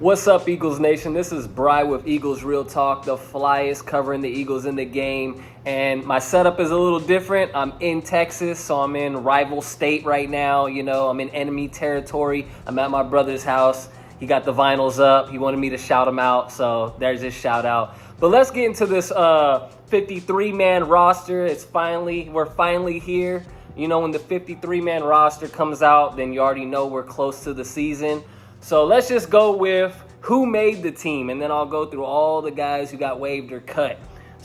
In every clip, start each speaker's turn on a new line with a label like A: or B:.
A: What's up, Eagles Nation? This is Bry with Eagles Real Talk, the flyest covering the Eagles in the game. And my setup is a little different. I'm in Texas, so I'm in rival state right now. You know, I'm in enemy territory. I'm at my brother's house. He got the vinyls up. He wanted me to shout him out, so there's his shout out. But let's get into this 53-man roster. We're finally here. You know, when the 53-man roster comes out, then you already know we're close to the season. So let's just go with who made the team, and then I'll go through all the guys who got waived or cut.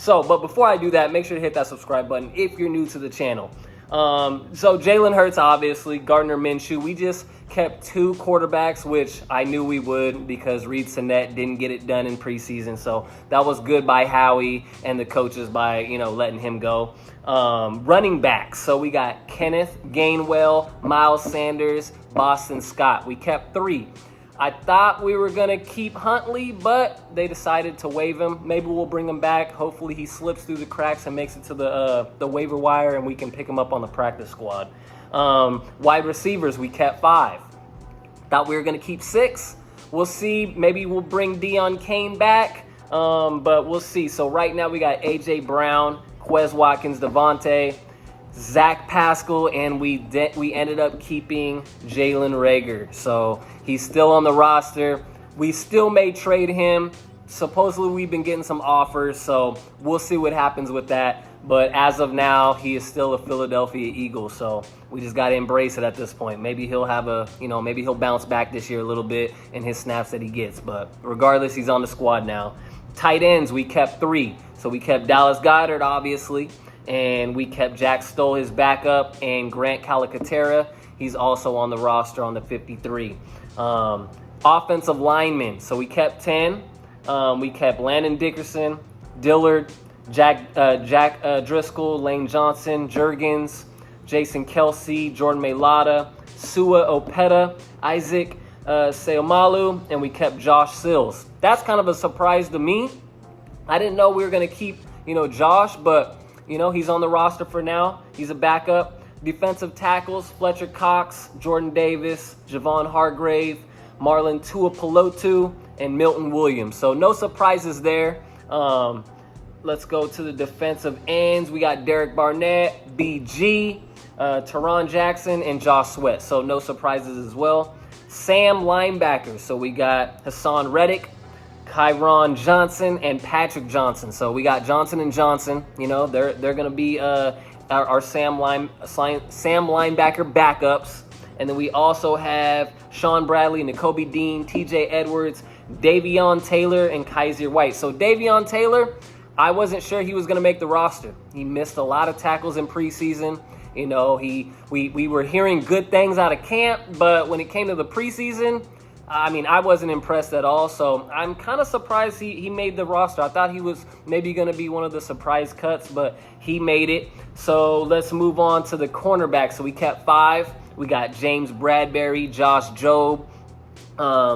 A: But before I do that, make sure to hit that subscribe button if you're new to the channel. So Jalen Hurts, obviously, Gardner Minshew. We just kept two quarterbacks, which I knew we would because Reed Sinnett didn't get it done in preseason. So that was good by Howie and the coaches by, letting him go. Running backs. So we got Kenneth Gainwell, Miles Sanders, Boston Scott. We kept three. I thought we were going to keep Huntley, but they decided to waive him. Maybe we'll bring him back. Hopefully he slips through the cracks and makes it to the waiver wire, and we can pick him up on the practice squad. Wide receivers, we kept 5. Thought we were going to keep 6. We'll see. Maybe we'll bring Deion Kane back, but we'll see. So right now we got A.J. Brown, Quez Watkins, Devontae, Zach Pascal, and we ended up keeping Jalen Reagor. So he's still on the roster. We still may trade him. Supposedly we've been getting some offers, so we'll see what happens with that. But as of now, he is still a Philadelphia Eagle, so we just got to embrace it at this point. Maybe he'll maybe he'll bounce back this year a little bit in his snaps that he gets. But regardless, he's on the squad now. Tight ends, we kept 3. So we kept Dallas Goedert, obviously. And we kept Jack Stoll, his backup, and Grant Calcaterra. He's also on the roster on the 53. Offensive linemen. So we kept 10. We kept Landon Dickerson, Dillard, Jack Driscoll, Lane Johnson, Juergens, Jason Kelsey, Jordan Mailata, Sua Opeta, Isaac Seomalu, and we kept Josh Sills. That's kind of a surprise to me. I didn't know we were going to keep, Josh, but he's on the roster for now. He's a backup. Defensive tackles, Fletcher Cox, Jordan Davis, Javon Hargrave, Marlon Tuipulotu, and Milton Williams. So no surprises there. Let's go to the defensive ends. We got Derek Barnett, BG, Teron Jackson, and Josh Sweat. So no surprises as well. Sam linebackers. So we got Hassan Reddick, Kayvon Johnson, and Patrick Johnson. So we got Johnson and Johnson. They're going to be our Sam linebacker backups. And then we also have Sean Bradley, Nakobe Dean, TJ Edwards, Davion Taylor, and Kaiser White. So Davion Taylor, I wasn't sure he was going to make the roster. He missed a lot of tackles in preseason. We were hearing good things out of camp, but when it came to the preseason, I wasn't impressed at all, so I'm kind of surprised he made the roster. I thought he was maybe going to be one of the surprise cuts, but he made it. So let's move on to the cornerback. So we kept 5. We got James Bradbury, Josh Jobe.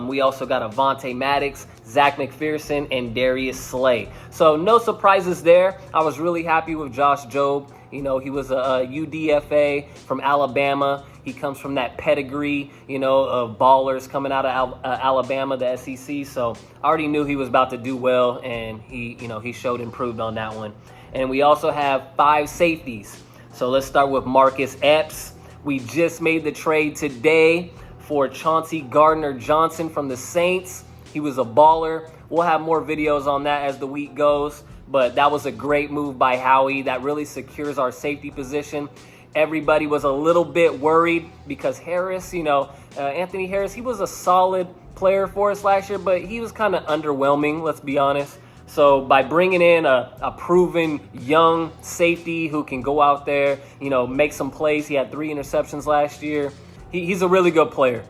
A: We also got Avonte Maddox, Zach McPherson, and Darius Slay. So no surprises there. I was really happy with Josh Jobe. He was a UDFA from Alabama. He comes from that pedigree, of ballers coming out of Alabama, the SEC. So I already knew he was about to do well, and he showed improved on that one. And we also have 5 safeties. So let's start with Marcus Epps. We just made the trade today for Chauncey Gardner-Johnson from the Saints. He was a baller. We'll have more videos on that as the week goes. But that was a great move by Howie. That really secures our safety position. Everybody was a little bit worried because Harris, Anthony Harris, he was a solid player for us last year, but he was kind of underwhelming, let's be honest. So by bringing in a proven young safety who can go out there, make some plays. He had 3 interceptions last year. He's a really good player.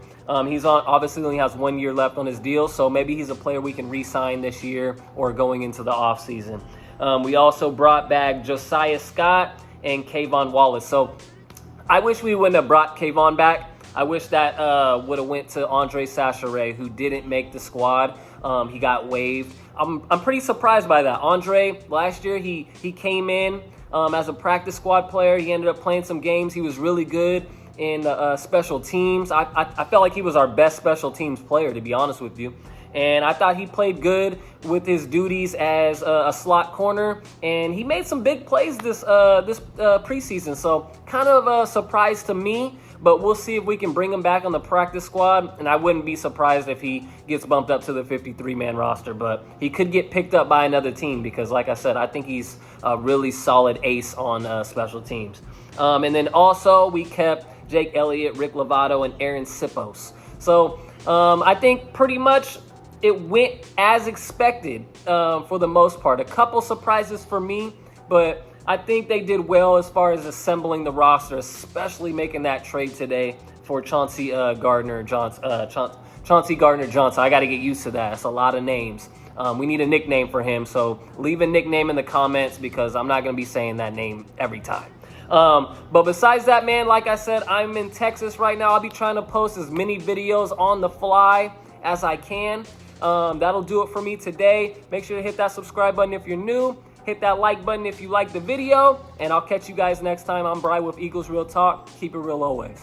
A: He's obviously only has 1 year left on his deal, so maybe he's a player we can re-sign this year or going into the offseason. We also brought back Josiah Scott and Kayvon Wallace. So I wish we wouldn't have brought Kayvon back. I wish that would have went to Andre Sacheret, who didn't make the squad. He got waived. I'm pretty surprised by that. Andre, last year, he came in as a practice squad player. He ended up playing some games. He was really good in special teams. I felt like he was our best special teams player, to be honest with you. And I thought he played good with his duties as a slot corner, and he made some big plays this preseason. So kind of a surprise to me, but we'll see if we can bring him back on the practice squad. And I wouldn't be surprised if he gets bumped up to the 53-man roster, but he could get picked up by another team because, like I said, I think he's a really solid ace on special teams. And then also we kept Jake Elliott, Rick Lovato, and Aaron Sipos. So I think pretty much it went as expected for the most part. A couple surprises for me, but I think they did well as far as assembling the roster, especially making that trade today for Chauncey Gardner-Johnson. Chauncey Gardner-Johnson. I got to get used to that. It's a lot of names. We need a nickname for him, so leave a nickname in the comments because I'm not going to be saying that name every time. But besides that, man, like I said, I'm in Texas right now. I'll be trying to post as many videos on the fly as I can. That'll do it for me today. Make sure to hit that subscribe button if you're new. Hit that like button if you like the video. And I'll catch you guys next time. I'm Bri with Eagles Real Talk. Keep it real always.